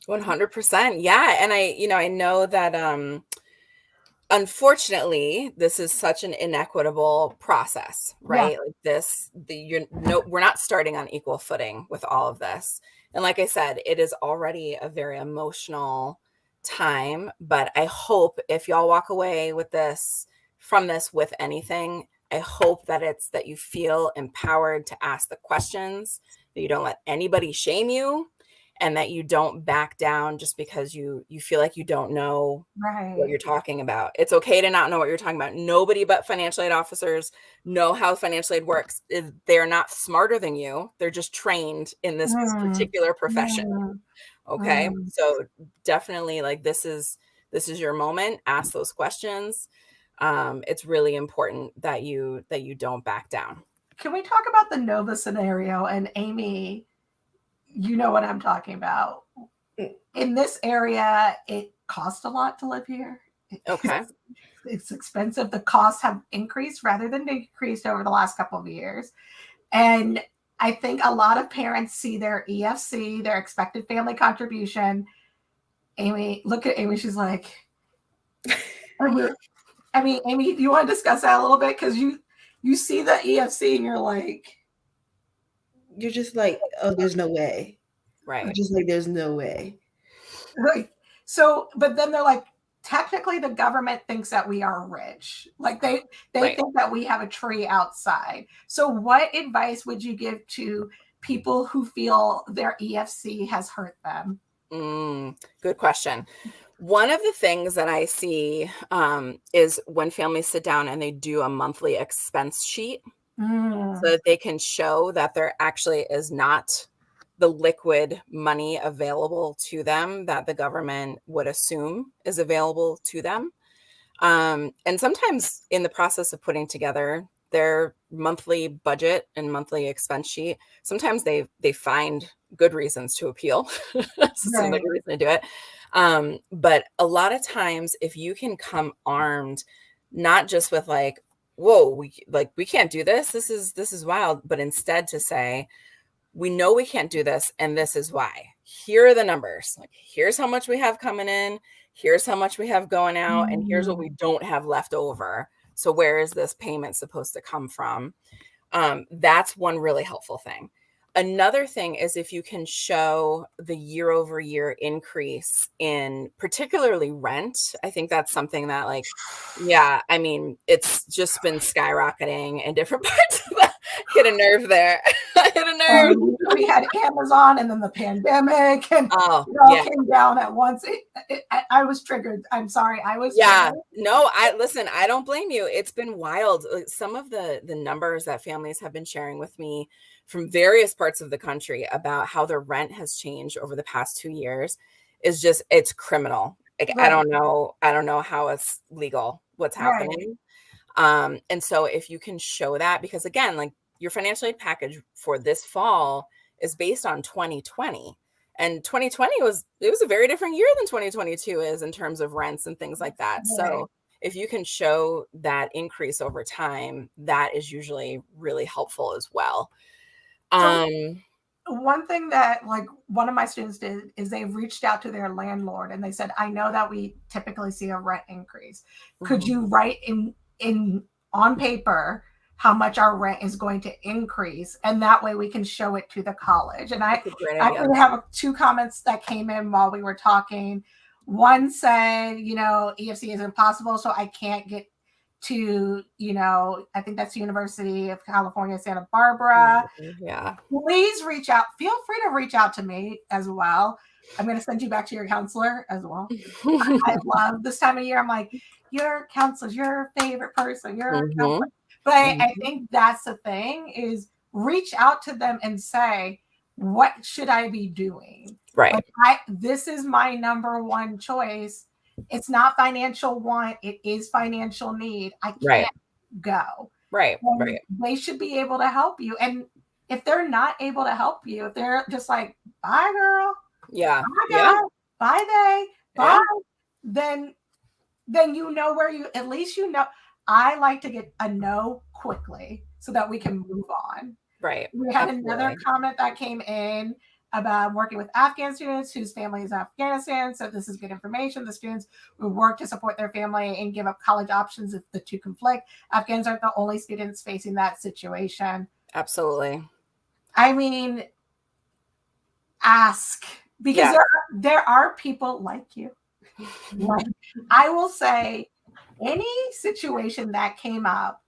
100%. Yeah. And I know that, unfortunately, this is such an inequitable process, right? Yeah. Like we're not starting on equal footing with all of this. And like I said, it is already a very emotional time, but I hope if y'all walk away from this with anything, I hope that it's that you feel empowered to ask the questions, that you don't let anybody shame you, and that you don't back down just because you feel like you don't know what you're talking about. It's okay to not know what you're talking about. Nobody but financial aid officers know how financial aid works. They're not smarter than you. They're just trained in this particular profession. Okay. So definitely, like, this is your moment. Ask those questions. It's really important that you don't back down. Can we talk about the Nova scenario? And Amy, you know what I'm talking about. In this area, it costs a lot to live here. Okay. It's expensive. The costs have increased rather than decreased over the last couple of years. And I think a lot of parents see their EFC, their expected family contribution. Amy, look at Amy. She's like, I mean, Amy, do you want to discuss that a little bit? Because you see the EFC and you're just like, oh, there's no way. Right. I'm just like, there's no way. Right. So, but then they're like, technically the government thinks that we are rich. Like they think that we have a tree outside. So what advice would you give to people who feel their EFC has hurt them? Good question. One of the things that I see is when families sit down and they do a monthly expense sheet, so that they can show that there actually is not the liquid money available to them that the government would assume is available to them. And sometimes in the process of putting together their monthly budget and monthly expense sheet, sometimes they find good reasons to appeal. Some good reason to do it. But a lot of times, if you can come armed, not just with like whoa, we can't do this. This is wild. But instead to say, we know we can't do this, and this is why. Here are the numbers. Like, here's how much we have coming in. Here's how much we have going out, and here's what we don't have left over. So where is this payment supposed to come from? That's one really helpful thing. Another thing is if you can show the year over year increase in particularly rent. I think that's something that, like, yeah, I mean, it's just been skyrocketing in different parts of the, hit a nerve there. Hit a nerve. We had Amazon and then the pandemic, and it all came down at once. I was triggered. I'm sorry. I was triggered. No, listen, I don't blame you. It's been wild. Some of the numbers that families have been sharing with me from various parts of the country about how their rent has changed over the past 2 years is just, it's criminal. Like, right. I don't know how it's legal, what's happening. Right. And so if you can show that, because again, like, your financial aid package for this fall is based on 2020, and 2020 was a very different year than 2022 is in terms of rents and things like that. Right. So if you can show that increase over time, that is usually really helpful as well. One thing that, like, one of my students did is they reached out to their landlord and they said, I know that we typically see a rent increase. Could you write in on paper how much our rent is going to increase? And that way we can show it to the college. And I have 2 comments that came in while we were talking. One said, EFC is impossible, so I can't get to, I think that's University of California, Santa Barbara. Yeah. Please reach out. Feel free to reach out to me as well. I'm going to send you back to your counselor as well. I love this time of year. I'm like, your counselor's your favorite person. You're a counselor. But I think that's the thing, is reach out to them and say, what should I be doing? Right. Like, this is my number one choice. It's not financial want, it is financial need. I can't go. Right. They should be able to help you. And if they're not able to help you, if they're just like, bye girl. Yeah. Bye guy. Bye they. Bye. Then where you, at least I like to get a no quickly so that we can move on. Right. We had another comment that came in about working with Afghan students whose family is Afghanistan. So this is good information. The students will work to support their family and give up college options if the two conflict. Afghans aren't the only students facing that situation. Absolutely. I mean, ask, because there are people like you. Like, I will say, any situation that came up,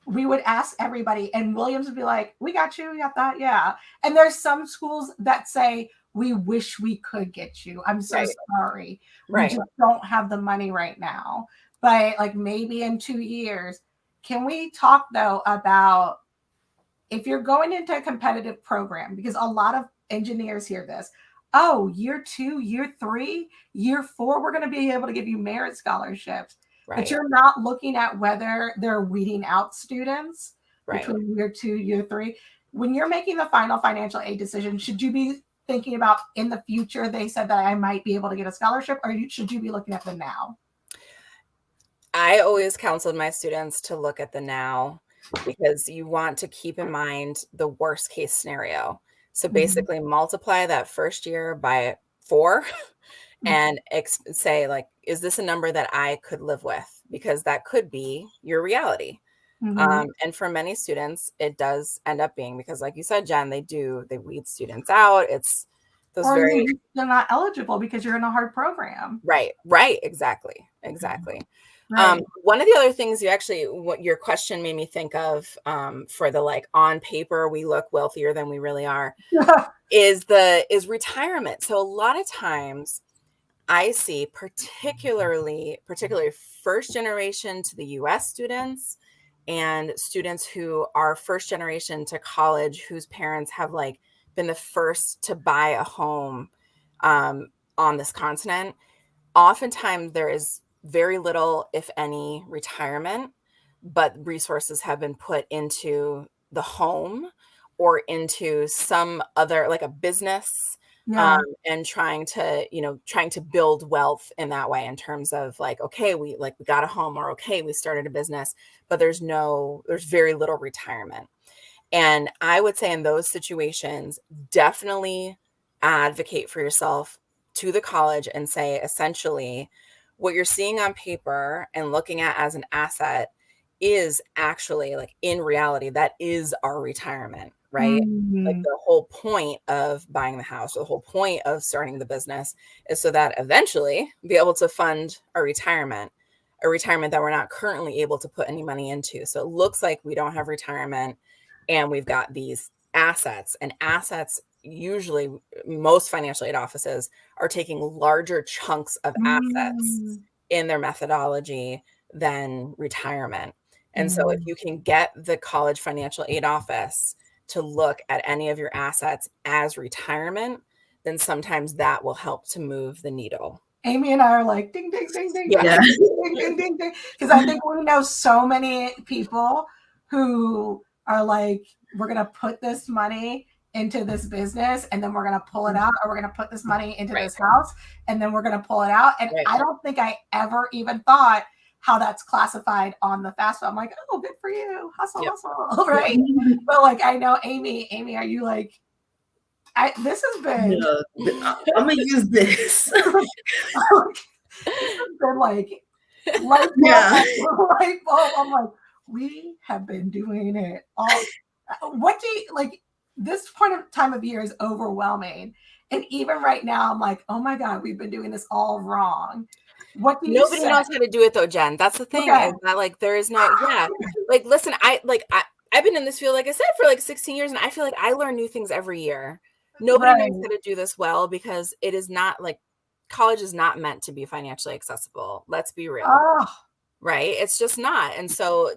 we would ask everybody, and Williams would be like, we got you, we got that, yeah. And there's some schools that say, we wish we could get you. I'm so sorry. We just don't have the money right now. But like, maybe in 2 years, can we talk though about, if you're going into a competitive program, because a lot of engineers hear this, oh, year 2, year 3, year 4, we're going to be able to give you merit scholarships. Right. But you're not looking at whether they're weeding out students between year 2, year 3. When you're making the final financial aid decision, should you be thinking about, in the future, they said that I might be able to get a scholarship, or should you be looking at the now? I always counseled my students to look at the now, because you want to keep in mind the worst case scenario. So basically multiply that first year by 4 and say, like, is this a number that I could live with? Because that could be your reality. And for many students, it does end up being, because like you said, Jen, they weed students out. It's those they're not eligible because you're in a hard program. Right. Exactly. Right. One of the other things what your question made me think of, for the, like, on paper, we look wealthier than we really are, is retirement. So a lot of times I see particularly first generation to the US students and students who are first generation to college, whose parents have, like, been the first to buy a home on this continent. Oftentimes there is very little, if any, retirement, but resources have been put into the home or into some other, like a business, Yeah. And trying to build wealth in that way, in terms of like, okay, we got a home, or okay, we started a business, but there's very little retirement. And I would say in those situations, definitely advocate for yourself to the college and say, essentially, what you're seeing on paper and looking at as an asset is actually, like, in reality, that is our retirement, right? Like, Mhm. the whole point of buying the house, or the whole point of starting the business, is so that eventually be able to fund a retirement that we're not currently able to put any money into. So it looks like we don't have retirement, and we've got these assets, and assets, usually most financial aid offices are taking larger chunks of assets Mm. in their methodology than retirement. And so if Mm. you can get the college financial aid office to look at any of your assets as retirement, then sometimes that will help to move the needle. Amy and I are like, ding, ding, ding, ding, Yeah. ding, ding, ding, ding, ding. Because I think we know so many people who are like, we're going to put this money into this business, and then we're going to pull it out, or we're going to put this money into Right. this house, and then we're going to pull it out. And Right. I don't think I ever even thought how that's classified on the FAFSA. I'm like, oh, good for you. Hustle, Yep. hustle. Right. But like, I know Amy, are you like, this has been, No, I'm gonna use this. this has been like, light bulb, Yeah. light bulb. I'm like, we have been doing it all. What do you like? This point of time of year is overwhelming, and even right now, I'm like, oh my god, we've been doing this all wrong. What do you Nobody say? knows how to do it though, Jen. That's the thing, Okay. is that, like, there is no, like, listen, I've been in this field, like I said, for like 16 years, and I feel like I learn new things every year. Nobody knows how to do this well, because it is not, like, college is not meant to be financially accessible. Let's be real. Oh, Right? It's just not. And so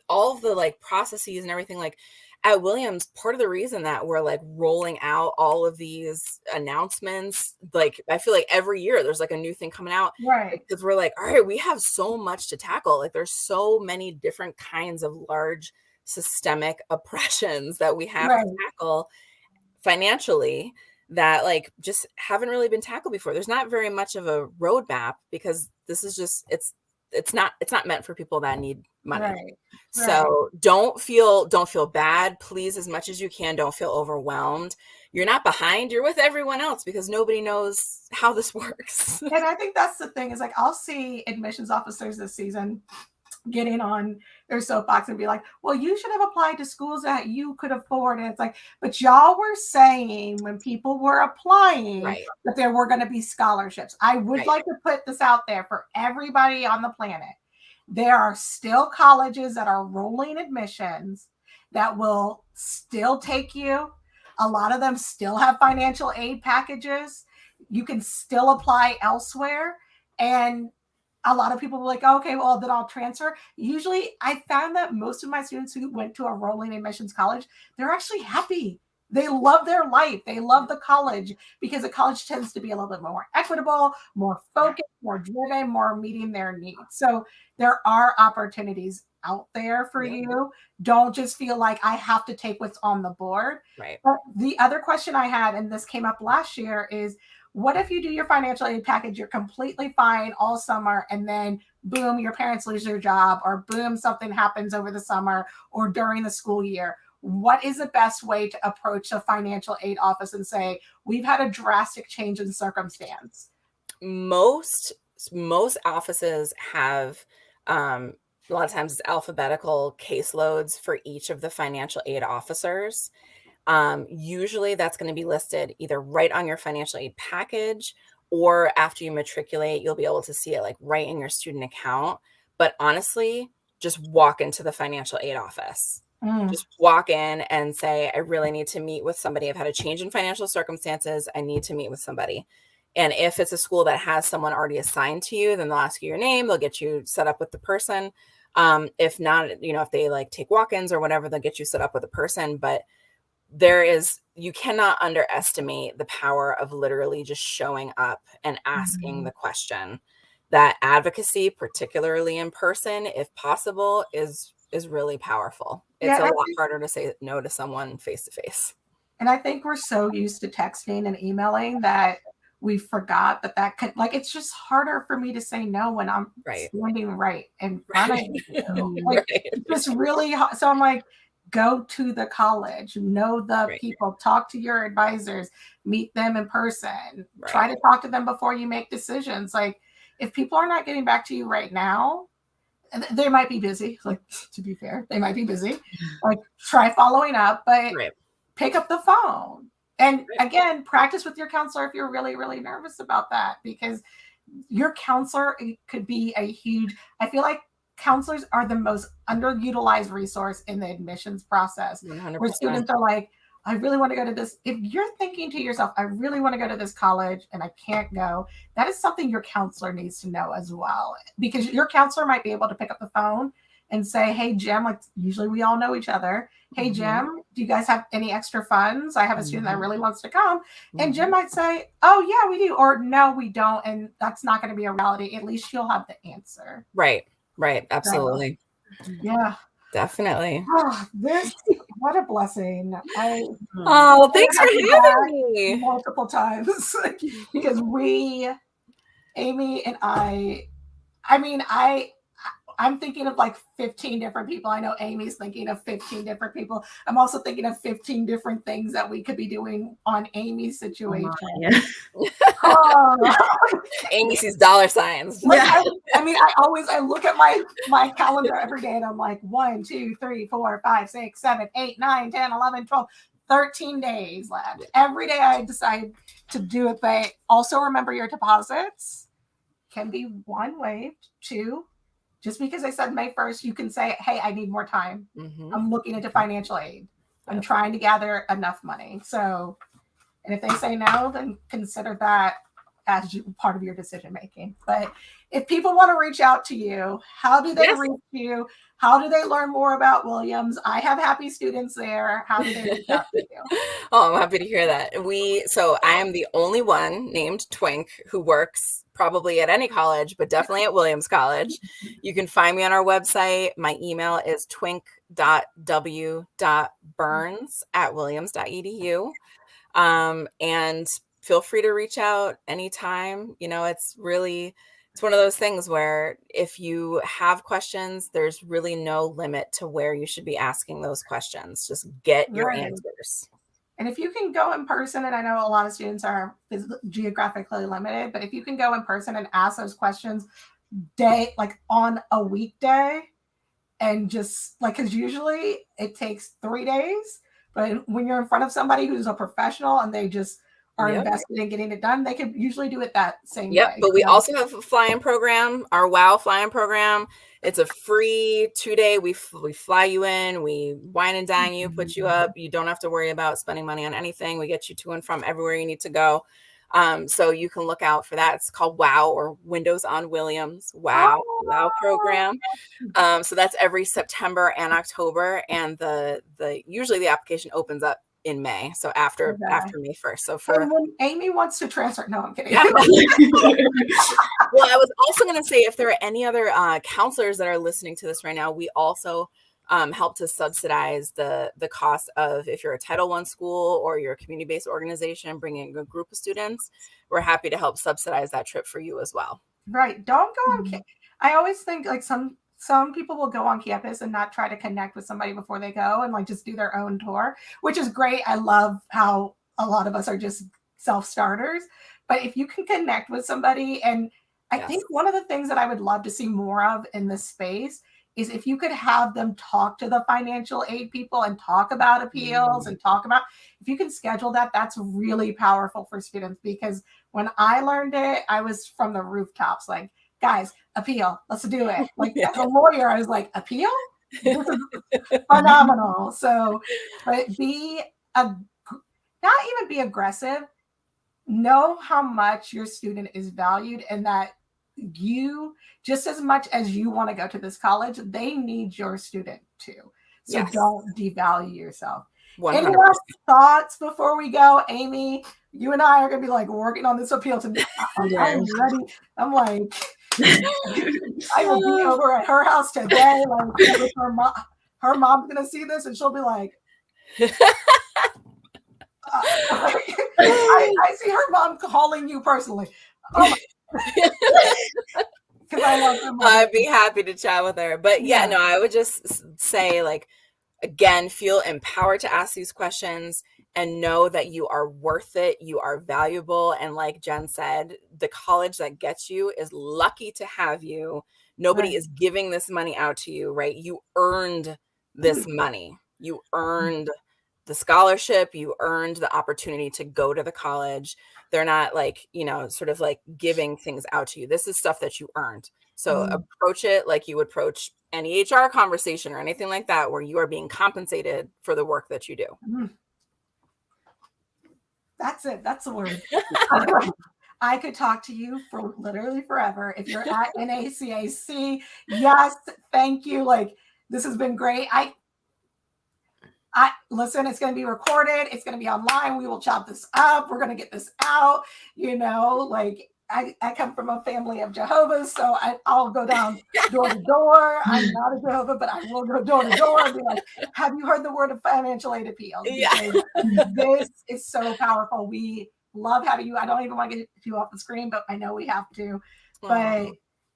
all of the, like, processes and everything, like, at Williams, part of the reason that we're, like, rolling out all of these announcements, like, I feel like every year there's, like, a new thing coming out, right. because we're like, all right, we have so much to tackle. Like, there's so many different kinds of large systemic oppressions that we have Right. to tackle financially, that, like, just haven't really been tackled before. There's not very much of a roadmap, because this is just, it's not meant for people that need money. Right. So don't feel bad, please. As much as you can, don't feel overwhelmed. You're not behind, you're with everyone else, because nobody knows how this works. And I think that's the thing, is like, I'll see admissions officers this season getting on their soapbox and be like, well, you should have applied to schools that you could afford. And it's like, but y'all were saying when people were applying Right. that there were going to be scholarships. I would like to put this out there for everybody on the planet. There are still colleges that are rolling admissions that will still take you. A lot of them still have financial aid packages. You can still apply elsewhere. And a lot of people were like, okay, well, then I'll transfer. Usually I found that most of my students who went to a rolling admissions college, they're actually happy. They love their life. They love the college, because the college tends to be a little bit more equitable, more focused, more driven, more meeting their needs. So there are opportunities out there for you. Don't just feel like I have to take what's on the board. Right. But the other question I had, and this came up last year, is what if you do your financial aid package, you're completely fine all summer, and then boom, your parents lose their job, or boom, something happens over the summer or during the school year? What is the best way to approach a financial aid office and say, we've had a drastic change in circumstance? Most offices have, a lot of times it's alphabetical caseloads for each of the financial aid officers. Usually that's going to be listed either right on your financial aid package, or after you matriculate, you'll be able to see it, like, right in your student account. But honestly, just walk into the financial aid office. Just walk in and say, I really need to meet with somebody. I've had a change in financial circumstances. I need to meet with somebody. And if it's a school that has someone already assigned to you, then they'll ask you your name. They'll get you set up with the person. If not, if they, like, take walk-ins or whatever, they'll get you set up with a person. But you cannot underestimate the power of literally just showing up and asking the question. That advocacy, particularly in person, if possible, is really powerful. It's a lot harder to say no to someone face to face. And I think we're so used to texting and emailing that we forgot that could, like, it's just harder for me to say no when I'm standing right in front of you. Like, it's really hard. So I'm like, go to the college, know the people, talk to your advisors, meet them in person, try to talk to them before you make decisions. Like, if people are not getting back to you right now, they might be busy. Like, to be fair, they might be busy. Like, try following up, but pick up the phone. And again, practice with your counselor if you're really, really nervous about that, because your counselor could be a huge, I feel like counselors are the most underutilized resource in the admissions process. 100%. Where students are like, I really want to go to this. If you're thinking to yourself, I really want to go to this college and I can't go, that is something your counselor needs to know as well. Because your counselor might be able to pick up the phone and say, hey, Jim, like usually we all know each other. Hey, Jim, do you guys have any extra funds? I have a student that really wants to come. And Jim might say, oh, yeah, we do. Or no, we don't. And that's not going to be a reality. At least you'll have the answer. Right. Absolutely. So, yeah. Definitely. Oh, what a blessing. Thanks for having me multiple times because Amy and I'm thinking of like 15 different people. I know Amy's thinking of 15 different people. I'm also thinking of 15 different things that we could be doing on Amy's situation. Amy sees dollar signs. Like, I look at my calendar every day and I'm like 1, 2, 3, 4, 5, 6, 7, 8, 9, 10, 11, 12, 13 days left. Every day I decide to do it, but also remember your deposits can be 1 waived, 2. Just because I said May 1st, you can say, hey, I need more time. I'm looking into financial aid. I'm trying to gather enough money. So, and if they say no, then consider that as part of your decision making. But if people want to reach out to you, how do they reach you? How do they learn more about Williams? I have happy students there. How do they reach out to you? Oh, I'm happy to hear that. So I am the only one named Twink who works probably at any college, but definitely at Williams College. You can find me on our website. My email is twink.w.burns@williams.edu. And feel free to reach out anytime. It's one of those things where if you have questions, there's really no limit to where you should be asking those questions. Just get your answers. And if you can go in person, and I know a lot of students are geographically limited, but if you can go in person and ask those questions on a weekday, and just because usually it takes 3 days, but when you're in front of somebody who's a professional and they just are invested in getting it done, they could usually do it that same day. But we also have a fly-in program, our WOW fly-in program. It's a free 2-day. We fly you in, we wine and dine you, put you up. You don't have to worry about spending money on anything. We get you to and from everywhere you need to go. So you can look out for that. It's called WOW, or Windows on Williams WOW program. So that's every September and October, and usually the application opens up in May, so after May 1st. So when Amy wants to transfer, no, I'm kidding. Well, I was also going to say, if there are any other counselors that are listening to this right now, we also help to subsidize the cost of, if you're a Title I school or you're a community-based organization bringing a group of students, we're happy to help subsidize that trip for you as well. Right. Don't go on. I always think like some people will go on campus and not try to connect with somebody before they go and just do their own tour, which is great. I love how a lot of us are just self-starters, but if you can connect with somebody, and I think one of the things that I would love to see more of in this space is if you could have them talk to the financial aid people and talk about appeals and if you can schedule that, that's really powerful for students, because when I learned it, I was from the rooftops, like, guys, appeal, let's do it. As a lawyer, I was like, appeal? This is phenomenal. So, but not even be aggressive. Know how much your student is valued, and that you, just as much as you want to go to this college, they need your student too. So don't devalue yourself. 100%. Any last thoughts before we go? Amy, you and I are going to be working on this appeal tonight. I'm ready. I'm like, I will be over at her house today. With her mom's going to see this and she'll be like, I see her mom calling you personally. Oh because I love her mom. I'd be happy to chat with her. But yeah, no, I would just say, like, again, feel empowered to ask these questions and know that you are worth it. You are valuable. And like Jen said, the college that gets you is lucky to have you. Nobody is giving this money out to you, right? You earned this money. You earned the scholarship. You earned the opportunity to go to the college. They're not like, you know, sort of like giving things out to you. This is stuff that you earned. So approach it like you would approach any HR conversation or anything like that, where you are being compensated for the work that you do. That's it. That's the word. I could talk to you for literally forever. If you're at NACAC, yes, thank you. Like, this has been great. I listen, it's going to be recorded. It's going to be online. We will chop this up. We're going to get this out. You know, like, I come from a family of Jehovah's, so I'll go down door to door. I'm not a Jehovah, but I will go door to door and be like, have you heard the word of financial aid appeal? Because this is so powerful. We love having you. I don't even want to get you off the screen, but I know we have to. But,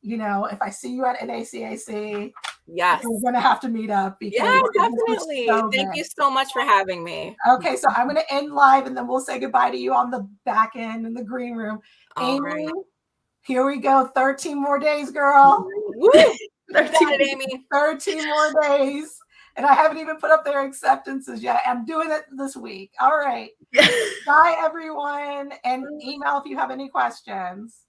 you know, if I see you at NACAC, yes, we're going to have to meet up. Yeah, definitely. Thank you so much for having me. Okay, so I'm going to end live, and then we'll say goodbye to you on the back end in the green room. Amy, here we go. 13 more days, girl. Woo! 13 more days. And I haven't even put up their acceptances yet. I'm doing it this week. All right. Bye, everyone. And email if you have any questions.